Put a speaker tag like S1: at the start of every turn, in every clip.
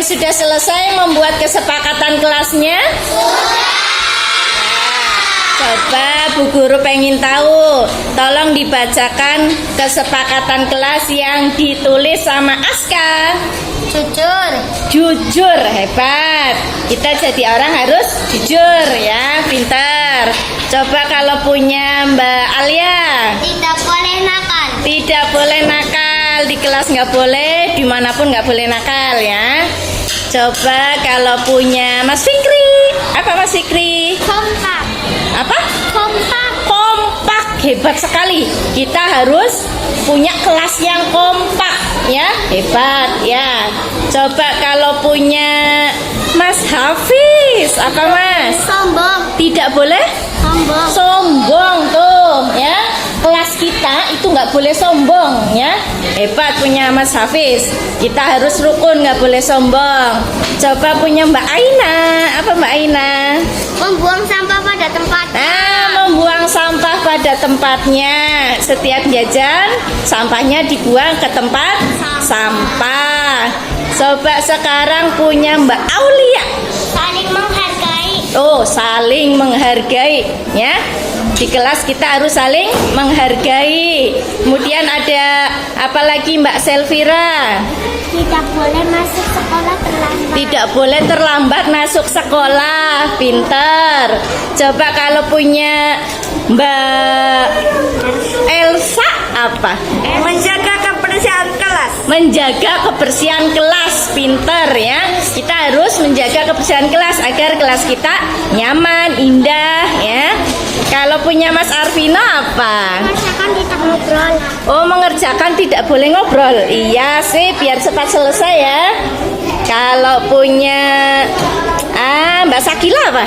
S1: sudah selesai membuat kesepakatan kelasnya? Coba Bu Guru pengen tahu, tolong dibacakan kesepakatan kelas yang ditulis sama Aska.
S2: Jujur.
S1: Jujur, hebat. Kita jadi orang harus jujur ya, pintar. Coba kalau punya Mbak Alia.
S2: Tidak boleh nakal.
S1: Tidak boleh nakal, di kelas nggak boleh, dimanapun nggak boleh nakal ya. Coba kalau punya Mas Fikri. Apa Mas Fikri?
S2: Kompak.
S1: Apa?
S2: Kompak.
S1: Kompak, hebat sekali. Kita harus punya kelas yang kompak ya, hebat ya. Coba kalau punya Mas Hafiz, apa Mas?
S2: Sombong.
S1: Tidak boleh
S2: Sombong.
S1: sombong tuh ya. Kelas kita itu nggak boleh sombong ya. Hebat punya Mas Hafiz. Kita harus rukun, nggak boleh sombong. Coba punya Mbak Aina. Apa Mbak Aina?
S2: Membuang sampah pada tempatnya.
S1: Membuang sampah pada tempatnya. Setiap jajan sampahnya dibuang ke tempat sampah. Coba sekarang punya Mbak Aulia.
S2: Saling menghargai.
S1: Oh, saling menghargai ya. Di kelas kita harus saling menghargai. Kemudian ada apa lagi Mbak Selvira?
S2: Tidak boleh masuk sekolah terlambat.
S1: Tidak boleh terlambat masuk sekolah. Pinter. Coba kalau punya Mbak Elsa apa?
S2: Menjaga kebersihan kelas.
S1: Menjaga kebersihan kelas. Pinter ya. Kita harus menjaga kebersihan kelas agar kelas kita nyaman, indah ya. Kalau punya Mas Arvino apa?
S2: Mengerjakan tidak ngobrol.
S1: Oh, mengerjakan tidak boleh ngobrol. Iya sih, biar cepat selesai ya. Kalau punya Mbak Sakila apa?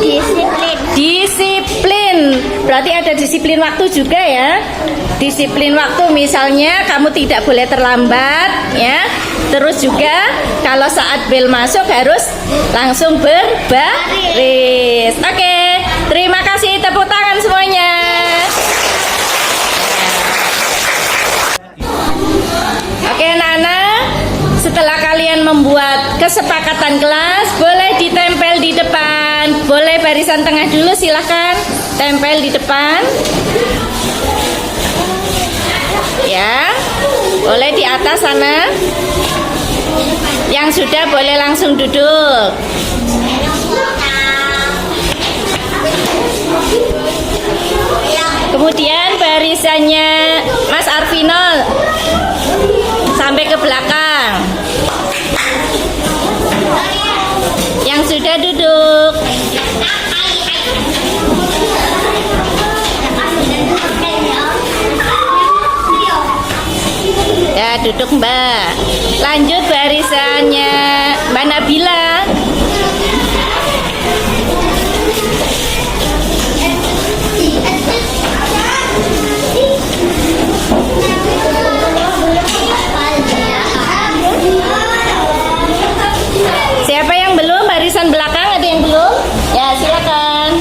S2: Disiplin.
S1: Disiplin. Berarti ada disiplin waktu juga ya. Disiplin waktu, misalnya kamu tidak boleh terlambat ya. Terus juga kalau saat bel masuk harus langsung berbaris. Oke, terima kasih, tepuk tangan semuanya. Oke anak-anak, setelah kalian membuat kesepakatan kelas, boleh ditempel di depan. Boleh barisan tengah dulu, silahkan tempel di depan. Ya, boleh di atas sana. Yang sudah boleh langsung duduk. Kemudian barisannya Mas Arvino sampai ke belakang. Yang sudah duduk. Ya, duduk Mbak. Lanjut barisannya Mbak Nabila. Siapa yang belum? Barisan belakang ada yang belum? Ya, silakan.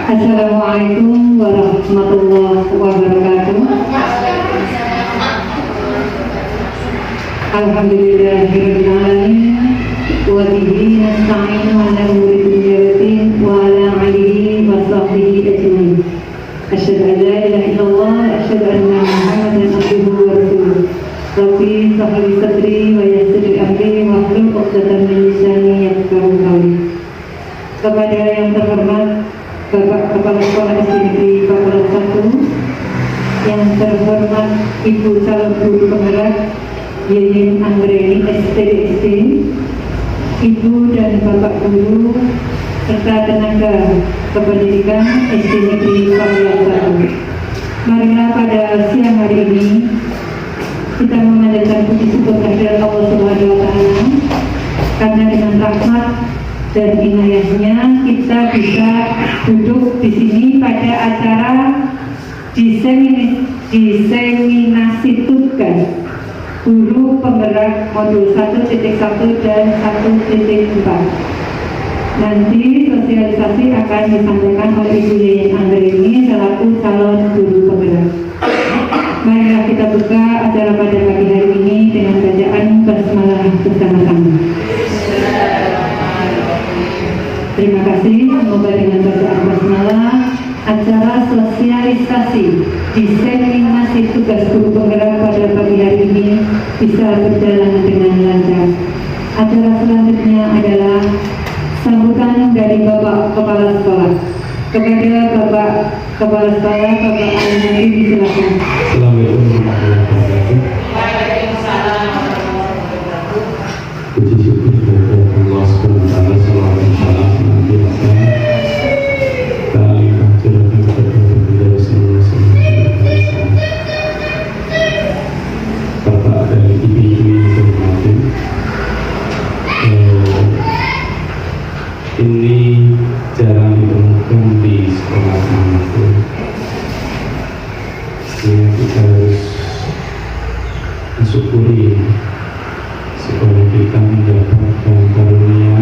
S3: Assalamualaikum warahmatullahi wabarakatuh. Alhamdulillahirabbil alamin wa bihi nasta'inu ala umuri dunya waddin wa ala alihi wa sahbihi ajmain. Asyhadu an la ilaha illallah wa asyhadu anna Muhammadan abduhu wa rasuluh. Rabbi shrah li sadri wa yassir li amri wahlul 'uqdatam min lisani yafqahu qawli. Kepada yang terhormat Bapak Kepala Sekolah SD Negeri Pakulan 1, yang terhormat Ibu Calon Guru Penggerak Yeyen Anggreni STDSD, Ibu dan Bapak Guru serta tenaga kependidikan SD Negeri Pakulan 1. Marilah pada siang hari ini kita memanjatkan puji syukur kehadirat Allah Subhanahu wa Ta'ala, karena dengan rahmat dan inayahnya kita bisa duduk di sini pada acara diseminasi tugas guru penggerak modul 1.1 dan 1.4. Nanti sosialisasi akan disampaikan oleh Ibu Yeyen Anggreni selaku calon guru penggerak. Marilah kita buka acara pada pagi hari ini dengan bacaan basmalah bersama-sama. Terima kasih. Semoga dengan bacaan basmalah acara sosialisasi diseminasi tugas guru penggerak pada pagi hari ini bisa berjalan dengan lancar. Acara selanjutnya adalah sambutan dari Bapak Kepala Sekolah. Kepada Bapak Kepala Sekolah, Bapak Al-Nabi, silakan.
S4: Assalamualaikum warahmatullahi wabarakatuh. Puji syukur kepada Allah SWT, salawat dan salam senantiasa kalimat curahkan kepada Baginda Rasulullah SAW. Bapak dan Ibu yang terhormati, ini jarang ditemukan di sekolah manapun. Sehingga kita harus mensyukuri sekolah kita mendapatkan karunia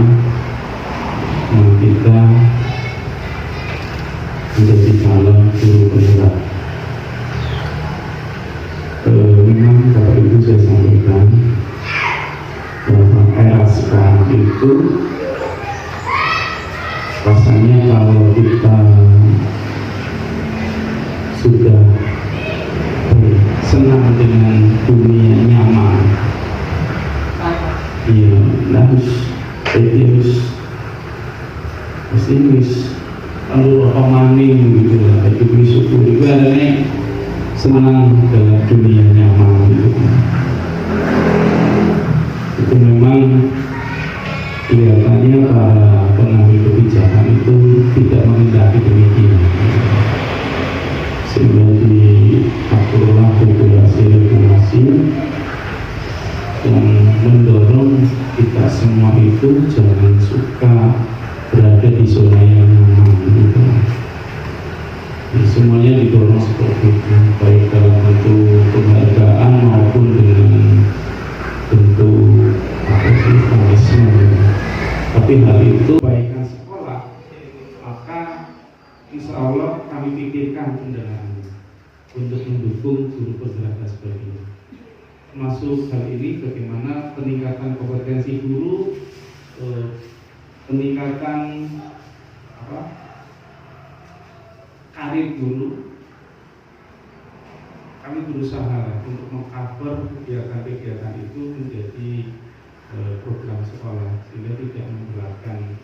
S4: yang kita menjadi calon guru penggerak. Memang Bapak Ibu saya sampaikan bahwa era sekarang itu rasanya kalau kita sudah senang dengan dunia nyaman, ya harus lalu apa maning gitu lah, itu bersyukur itu adanya senang dalam dunia nyaman gitu. Itu memang kelihatannya para pengambil kebijakan itu tidak mengendaki demikian, sehingga diaturlah regulasi yang mendorong kita semua itu jangan suka berada di zona yang nyaman gitu. Jadi semuanya didorong seperti itu, baik dalam bentuk penghargaan maupun dengan bentuk punishment. Tapi hal itu kebaikan sekolah, maka insya Allah kami pikirkan undangan untuk mendukung guru penggerak dan sebagainya. Masuk hal ini bagaimana peningkatan kompetensi guru, peningkatan karir guru. Kami berusaha untuk mengcover kegiatan-kegiatan itu menjadi program sekolah, sehingga tidak memberatkan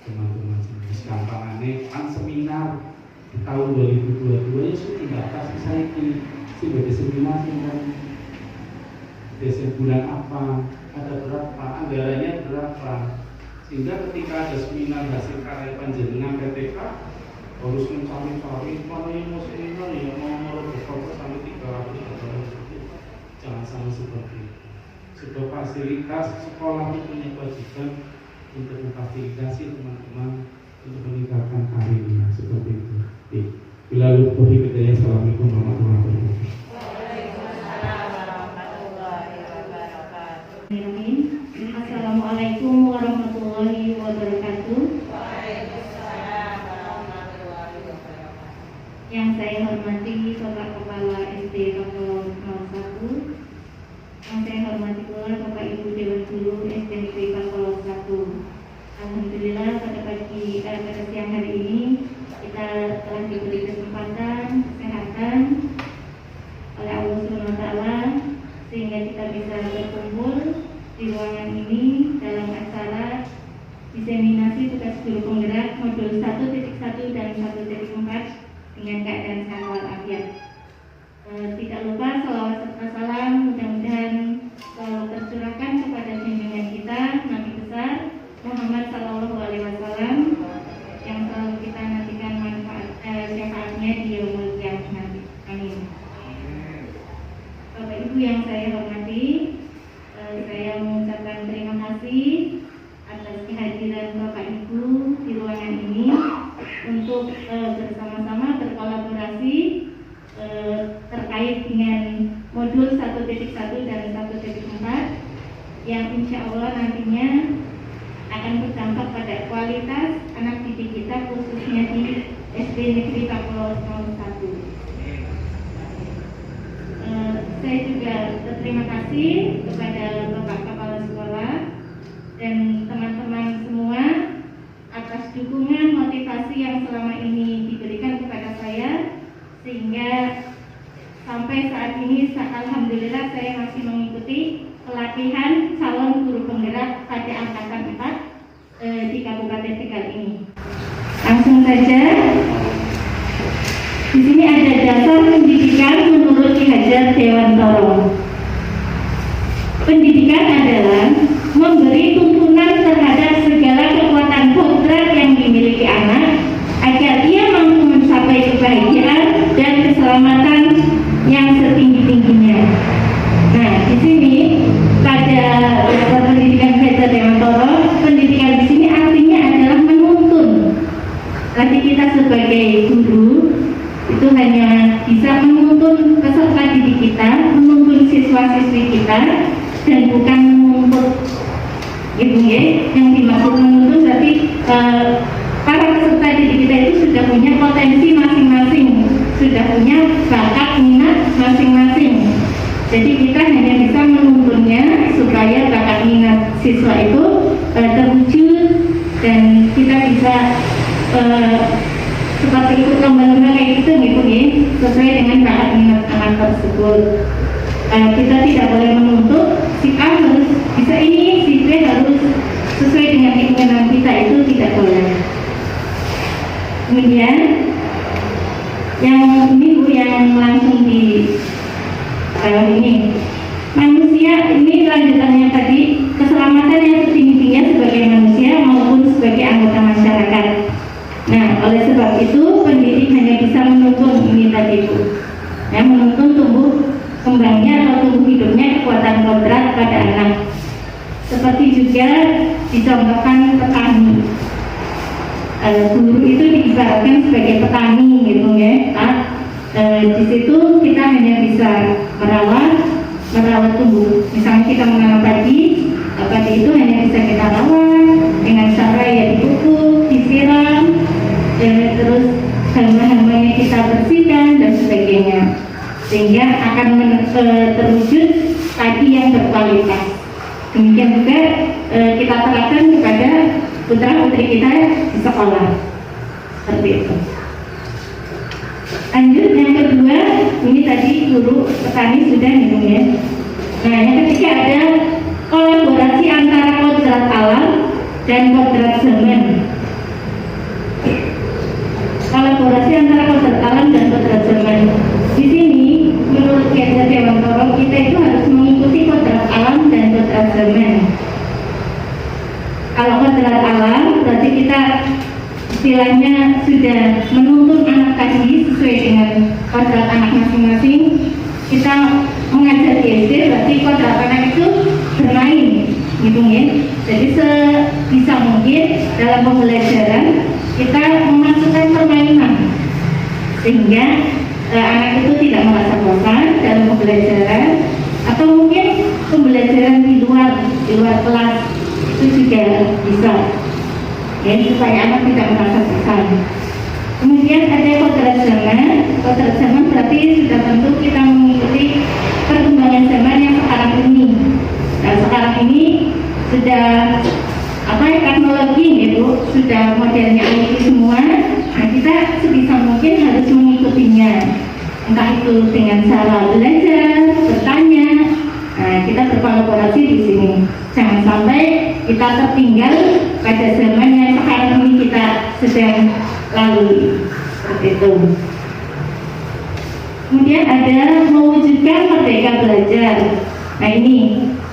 S4: teman-teman sendiri. Gampangannya kan seminar di tahun 2022 ya sudah dibatasi saya ini sebagai seminar kan desain bulan apa, ada berapa, anggarannya berapa, sehingga ketika ada seminar hasil karya panjenengan PTK harus mencari-cari mana yang mau seminar ya mau berfokus sampai 300 atau jangan sama seperti itu. Sebuah fasilitas sekolah itu punya kewajiban untuk memfasilitasi teman-teman untuk meningkatkan karirnya seperti itu. Bila lupa hidayah, assalamualaikum warahmatullahi wabarakatuh.
S5: Assalamualaikum warahmatullahi wabarakatuh. Yang saya hormati Bapak Kepala SD Kapolon 01, yang saya hormati pula Bapak Ibu Dewan Guru SD Negeri Kapolon 1. Alhamdulillah pada siang hari ini kita telah diberi kesempatan kesehatan oleh Allah SWT sehingga kita bisa berkumpul di ruangan ini dalam acara diseminasi tugas guru penggerak modul 1.1 dan 1.4 dengan keadaan sehat walafiat. Tidak lupa salawat serta salam mudah-mudahan selalu tercurahkan kepada junjungan kita Nabi besar Muhammad SAW yang selalu kita nantikan manfaat syafaatnya di yaumul qiyamah nanti. Amin. untuk bersama-sama berkolaborasi terkait dengan modul 1.1 dan 1.4 yang insya Allah nantinya akan berdampak pada kualitas anak didik kita khususnya di SD Negeri Pakulos 01. Saya juga berterima kasih kepada Bapak Kepala Sekolah dan teman-teman semua atas dukungan motivasi yang selama ini diberikan kepada saya, sehingga sampai saat ini alhamdulillah saya masih mengikuti pelatihan calon guru penggerak pada angkatan 4 di Kabupaten Tegal ini. Langsung saja, di sini ada dasar pendidikan menurut Ki Hajar Dewantoro. Pendidikan adalah memberi tuntunan terhadap segala kekuatan kodrat yang dimiliki anak agar ia mampu mencapai kebahagiaan dan keselamatan yang setinggi-tingginya. Nah, di sini pada dasar pendidikan Ki Hajar Dewantoro, pendidikan di sini artinya adalah menuntun. Tadi kita sebagai guru itu hanya bisa menuntun peserta didik kita, menuntun siswa-siswi kita, dan bukan menuntut, gitu ya. Yang dimaksud menuntun berarti para peserta didik kita itu sudah punya potensi masing-masing, sudah punya bakat minat masing-masing. Jadi kita hanya bisa menuntunnya supaya bakat minat siswa itu terwujud dan kita bisa seperti itu lomba-lomba kayak gitu ya, sesuai dengan bakat minat anak tersebut. Kita tidak boleh menuntut si A harus bisa ini, si B harus sesuai dengan keinginan kita, itu tidak boleh. Kemudian yang ini Bu, yang langsung di ini manusia, ini lanjutannya tadi, keselamatan yang setinggi-tingginya sebagai manusia maupun sebagai anggota masyarakat. Nah, oleh sebab itu pendidik hanya bisa menuntun ini tadi Bu, ya, menuntun tumbuh kembangnya atau tumbuh hidupnya kekuatan kodrat pada anak. Seperti juga dicontohkan petani, guru itu diibaratkan sebagai petani gitu ya. Di situ kita hanya bisa merawat tumbuh. Misalnya kita menanam padi itu hanya bisa kita rawat dengan cara ya dipupuk, disiram, terus hama-hamanya kita bersihkan dan sebagainya, sehingga akan terwujud tadi yang berkualitas. Demikian juga kita terapkan kepada putra-putri kita di sekolah, seperti itu. Lanjut yang kedua, ini tadi guru petani sudah nih ya. Nah, yang ketiga ada kolaborasi antara kodrat alam dan kodrat zaman. Kolaborasi antara kodrat alam dan kodrat zaman. Di sini menurut Ki Hajar Dewantoro kita itu harus mengikuti kodrat alam dan kodrat zaman. Kalau kodrat alam berarti kita istilahnya sudah menuntun anak tadi sesuai dengan kodrat anak masing-masing. Kita mengajar di SD berarti kodrat anak itu bermain gitu ya. Jadi sebisa mungkin dalam pembelajaran kita memasukkan permainan sehingga anak itu tidak merasa bosan dalam pembelajaran, atau mungkin pembelajaran di luar kelas itu juga bisa ya, supaya anak tidak merasa bosan. Kemudian ada kodrat zaman. Kodrat zaman berarti sudah tentu kita mengikuti perkembangan zaman yang sekarang ini. Nah, sekarang ini sudah teknologi gitu, sudah modelnya IT semua. Nah, kita sebisa mungkin harus mengikutinya, entah itu dengan cara belajar, bertanya. Nah, kita berkolaborasi di sini. Jangan sampai kita tertinggal pada zaman yang sekarang ini kita sedang lalui, seperti itu. Kemudian ada mewujudkan merdeka belajar. Nah, ini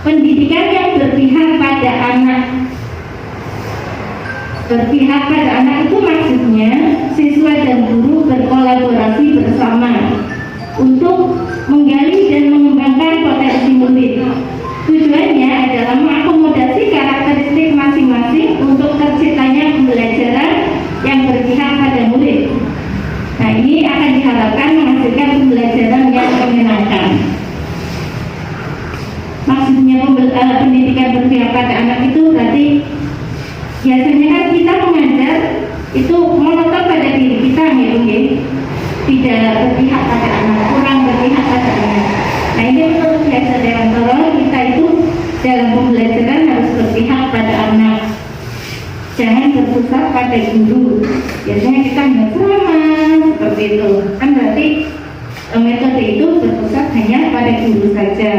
S5: pendidikan yang berpihak pada anak. Berpihak pada anak itu maksudnya siswa dan guru berkolaborasi bersama untuk menggali dan mengembangkan potensi murid. Tujuannya adalah mengakomodasi karakteristik masing-masing untuk terciptanya pembelajaran yang berpihak pada murid. biasanya kan kita mengajar itu monoton pada diri kita ya, tidak berpihak pada anak, kurang berpihak pada anak. Nah ini perlu biasa dengan tolong kita itu dalam pembelajaran harus berpihak pada anak, jangan berpusat pada guru. Biasanya kita hanya ceramah seperti itu, kan berarti metode itu berpusat hanya pada guru saja.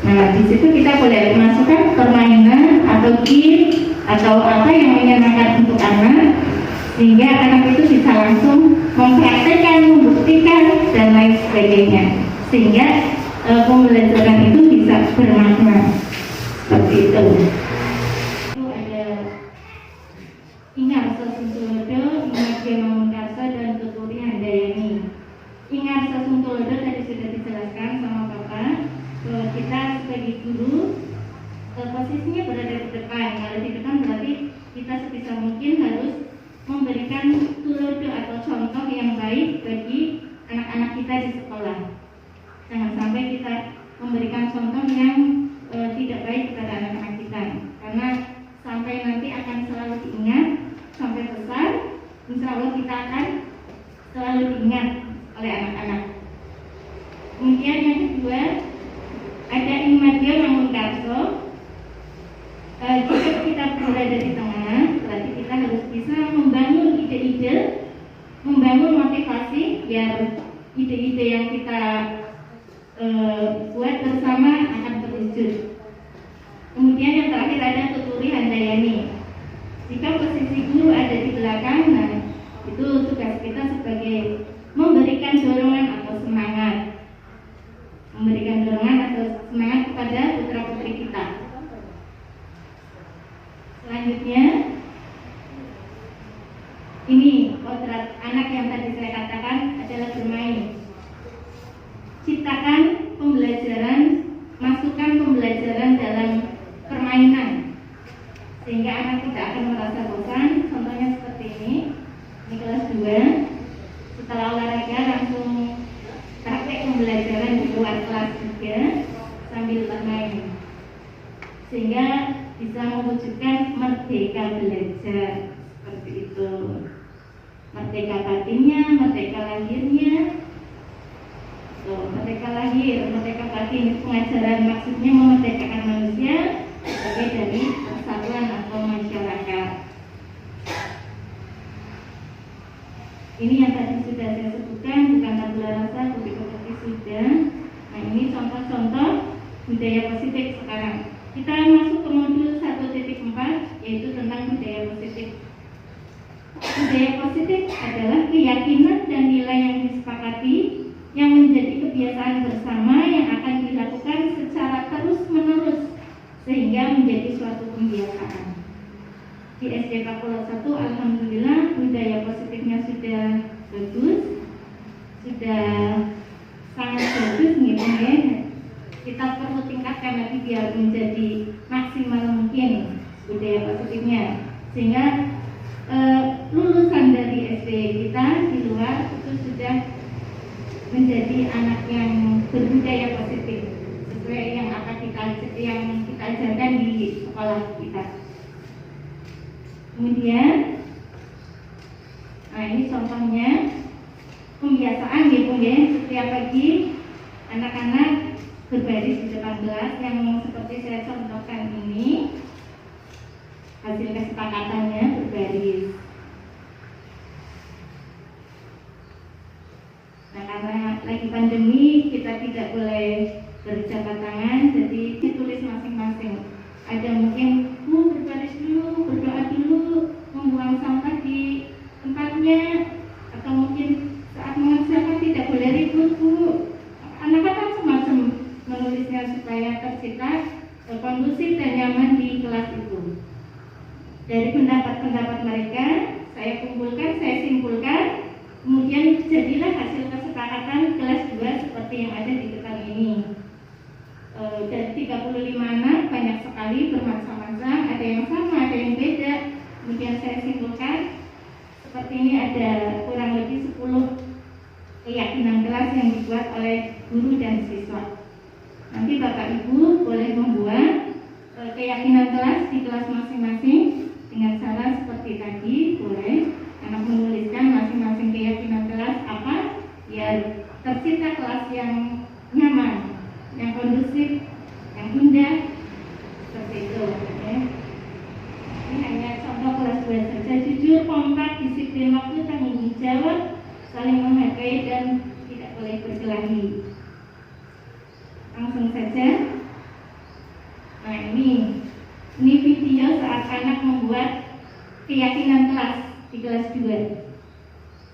S5: Nah di situ kita boleh masukkan permainan atau game atau apa yang menyenangkan untuk anak, sehingga anak itu bisa langsung mempraktekkan, membuktikan dan lain sebagainya, sehingga pembelajaran itu bisa bermakna seperti itu. Itu ada Ingar Sasuntulodo, Imagia Mamunkarsa dan Tuturi Handayani. Ingar Sasuntulodo tadi sudah dijelaskan sama Bapak bahwa kita sebagai guru posisinya berada di depan. Kalau di depan berarti kita sebisa mungkin harus memberikan tulodo atau contoh yang baik bagi anak-anak kita di sekolah. Jangan sampai kita memberikan contoh yang tidak baik kepada anak-anak kita, karena sampai nanti akan selalu diingat sampai besar. Insya Allah kita akan selalu diingat oleh anak-anak. Kemudian yang kedua ada Imagia Mamunkarso. Jika kita berada di tengah, berarti kita harus bisa membangun ide-ide, membangun motivasi biar ide-ide yang kita buat bersama akan terwujud. Kemudian yang terakhir ada Tuturi Handayani. Jika posisi guru ada di belakang, nah itu tugas kita sebagai memberikan dorongan atau semangat, kepada putra-putri kita. Selanjutnya, ini kodrat anak yang tadi saya katakan adalah bermain. Ciptakan pembelajaran, masukkan pembelajaran dalam permainan, sehingga anak tidak akan merasa bosan. Contohnya seperti ini kelas 2, setelah olahraga langsung praktek pembelajaran di luar kelas juga sambil bermain, sehingga bisa mewujudkan merdeka belajar seperti itu. Merdeka batinnya, merdeka lahirnya. Merdeka lahir, merdeka batin, pengajaran maksudnya memerdekakan manusia sebagai dari persatuan atau masyarakat. Ini yang tadi sudah saya sebutkan, bukan tabula rasa, kopi-kopi sudah. Nah ini contoh-contoh budaya positif sekarang. Kita masuk ke modul 1.4, yaitu tentang budaya positif. Budaya positif adalah keyakinan dan nilai yang disepakati, yang menjadi kebiasaan bersama yang akan dilakukan secara terus-menerus sehingga menjadi suatu kebiasaan. Di SD Kapolok 1, alhamdulillah budaya positifnya sudah bagus, sudah sangat bagus gitu ya. Kita perlu tingkatkan lagi biar menjadi maksimal mungkin budaya positifnya, sehingga lulusan dari SD kita di luar itu sudah menjadi anak yang berbudaya positif sesuai yang akan kita ajarkan di sekolah kita. Kemudian, nah ini contohnya pembiasaan gitu ya. Setiap pagi anak-anak berbaris di depan kelas yang seperti saya contohkan ini. Hasil kesepakatannya berbaris. Nah karena lagi pandemi kita tidak boleh berjabat tangan, jadi ditulis masing-masing. Ada mungkin berbaris dulu, berdoa dulu, membuang sampah di tempatnya, atau mungkin saat mengerjakan tidak boleh ribut Bu. Anak-anak semacam menulisnya supaya tercipta kondusif dan nyaman di kelas itu. Dari pendapat-pendapat mereka saya kumpulkan, saya simpulkan, kemudian jadilah hasil kesepakatan kelas 2 seperti yang ada di depan ini. Dari 35 anak banyak sekali bermacam-macam, ada yang sama, ada yang beda. Kemudian saya simpulkan seperti ini, ada kurang lebih 10 keyakinan kelas yang dibuat oleh guru dan siswa. Nanti Bapak Ibu boleh membuat keyakinan kelas di kelas masing-masing dengan cara saja jujur, kompak, disiplin waktu, tanggung jawab, saling menghargai dan tidak boleh berkelahi. Langsung saja. Nah ini video saat anak membuat keyakinan kelas di kelas 2.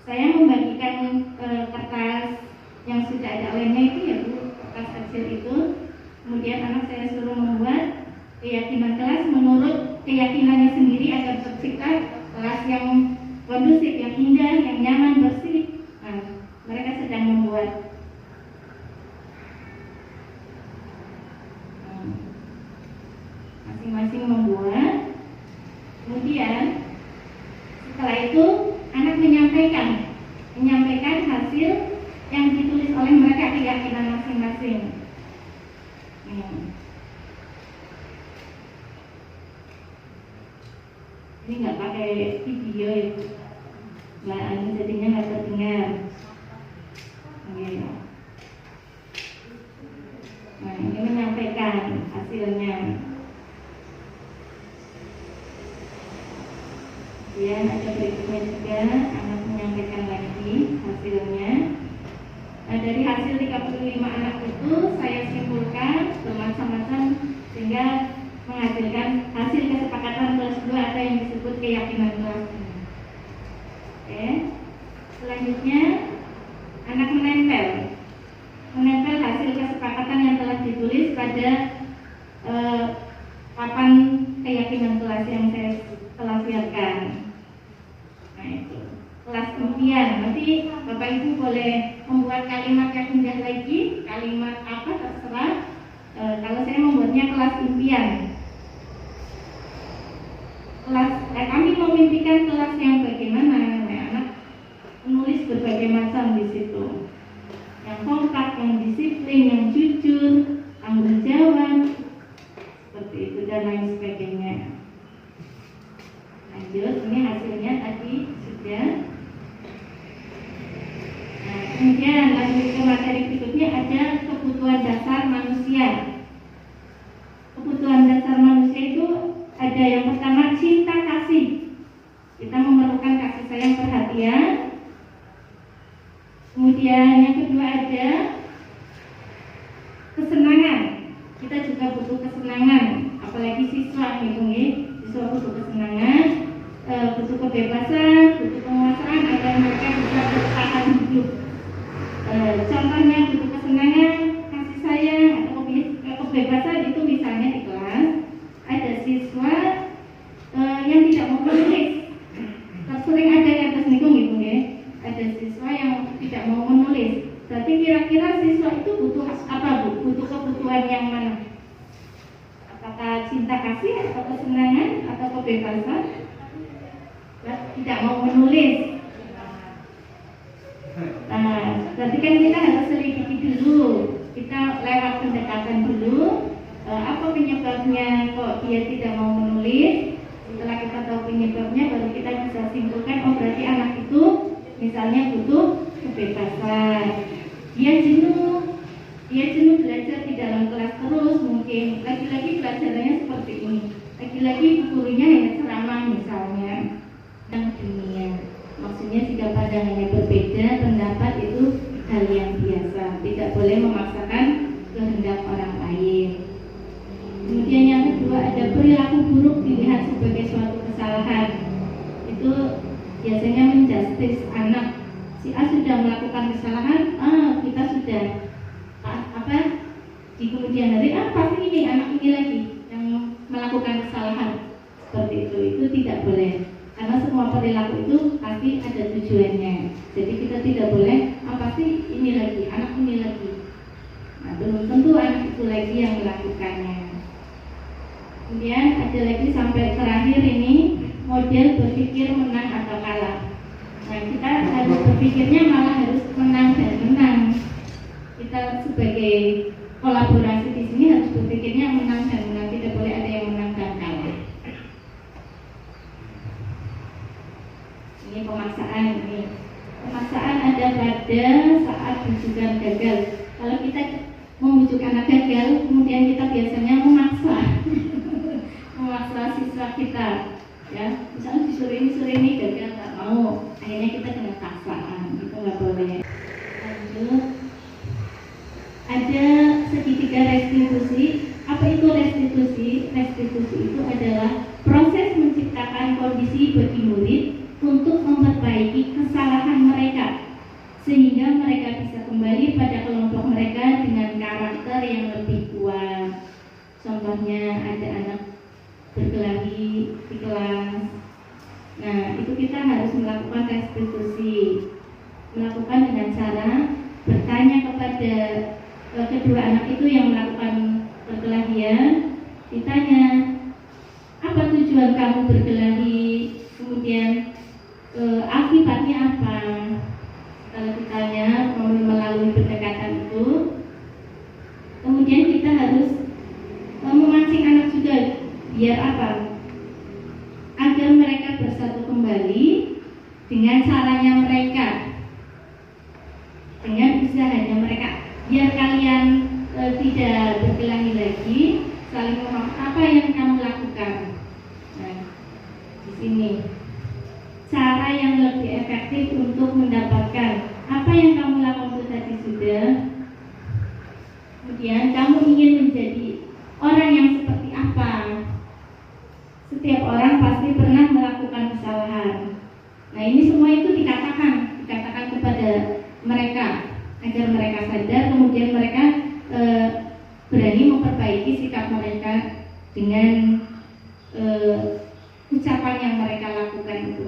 S5: Saya membagikan kertas yang sudah ada olehnya itu, ya Bu, kertas kecil itu. Kemudian anak saya suruh membuat keyakinan kelas menurut keyakinannya sendiri agar tercipta kelas yang kondusif, yang indah, yang nyaman, bersih. Nah, mereka sedang membuat. Masing-masing membuat. Kemudian setelah itu anak menyampaikan hasil yang ditulis oleh mereka, keyakinan masing-masing. Ini nggak pakai video ya, jadinya nggak terdengar. Nah, ini menyampaikan hasilnya. Kemudian ada berikutnya juga, anak menyampaikan lagi hasilnya. Nah, dari hasil 35 anak itu saya simpulkan bermacam-macam sehingga menghasilkan hasil kesepakatan kelas 2 ada yang disebut keyakinan kelas. Oke. Selanjutnya anak menempel hasil kesepakatan yang telah ditulis pada papan keyakinan kelas yang saya telah siapkan. Nah itu kelas impian. Nanti Bapak Ibu boleh membuat kalimat yang indah lagi, kalimat apa terserah. Kalau saya membuatnya kelas impian. Kami memimpikan kelas yang bagaimana, anak menulis berbagai macam di situ. Yang kompak, yang disiplin, yang jujur, tanggung jawab, seperti itu dan lain sebagainya. Lanjut, ini hasilnya tadi sudah. Nah, kemudian lanjut ke materi berikutnya ada kebutuhan dasar manusia. Kebutuhan dasar manusia itu ada yang pertama cinta kasih. Kita memerlukan kasih sayang, perhatian. Kemudian yang kedua ada kesenangan. Kita juga butuh kesenangan, apalagi siswa gitu ya. Siswa butuh kesenangan, butuh kebebasan, butuh penguasaan agar mereka bisa bertahan hidup. Contohnya butuh kesenangan, kasih sayang atau kebebasan itu misalnya di kelas ada siswa yang tidak mau menulis. Sering ada yang tersinggung gitu ya. Ada siswa yang tidak mau menulis. Berarti kira-kira siswa itu butuh apa Bu? Butuh kebutuhan yang mana? Apakah cinta kasih atau kesenangan atau kebebasan? Tidak mau menulis. Nah, berarti kan kita harus selidiki dulu. Kita lewat pendekatan dulu. Apa penyebabnya kok dia tidak mau menulis? Setelah kita tahu penyebabnya, baru kita bisa simpulkan. Oh, berarti anak itu misalnya butuh kebebasan. Dia jenuh belajar di dalam kelas terus, mungkin lagi-lagi pelajarannya seperti ini, lagi-lagi gurunya hanya ceramah misalnya tentang dunia. Maksudnya jika pandangannya berbeda, pendapat itu hal yang biasa, tidak boleh memaksakan kehendak orang lain. Kemudian yang kedua ada perilaku buruk dilihat sebagai suatu kesalahan. Itu biasanya menjustis anak. Si A sudah melakukan kesalahan, kita sudah di kemudian hari pasti ini anak ini lagi yang melakukan kesalahan. Seperti itu tidak boleh. Karena semua perilaku itu pasti ada tujuannya. Jadi kita tidak boleh pasti ini lagi, anak ini lagi. Nah, belum tentu anak itu lagi yang melakukannya. Kemudian ada lagi sampai terakhir ini model berpikir menang atau kalah. Nah, kita harus berpikirnya malah harus menang dan menang. Kita sebagai kolaborasi di sini harus berpikirnya menang dan menang, tidak boleh ada yang menang dan kalah. Ini pemaksaan ini. Pemaksaan ada pada saat bujukan gagal. Kalau kita membujuk anak gagal, kemudian kita biasanya memaksa siswa kita. ya. Misalnya disuruh ini gagal nggak mau, akhirnya kita kena paksaan, itu nggak boleh. Lanjut, ada segitiga restitusi. Apa itu restitusi? Restitusi itu adalah proses menciptakan kondisi bagi murid untuk memperbaiki kesalahan mereka sehingga mereka bisa kembali pada kelompok mereka dengan karakter yang lebih kuat. Contohnya ada anak berkelahi di kelas. Nah, itu kita harus melakukan restitusi. Melakukan dengan cara bertanya kepada kedua anak itu yang melakukan perkelahian, ditanya, apa tujuan kamu berkelahi? Kemudian akibatnya apa? Kalau ditanya melalui pendekatan itu, kemudian kita harus memancing anak juga, biar apa? Agar mereka bersatu kembali dengan caranya mereka, dengan usahanya mereka, biar kalian tidak berkelahi lagi, saling memahami apa yang kamu lakukan. Nah, di sini cara yang lebih efektif untuk mendapatkan apa yang kamu lakukan itu tadi sudah. Kemudian kamu ingin menjadi orang yang seperti apa? Setiap orang pasti pernah melakukan kesalahan. Nah, ini semua itu dikatakan kepada mereka agar mereka sadar, kemudian mereka berani memperbaiki sikap mereka dengan ucapan yang mereka lakukan itu.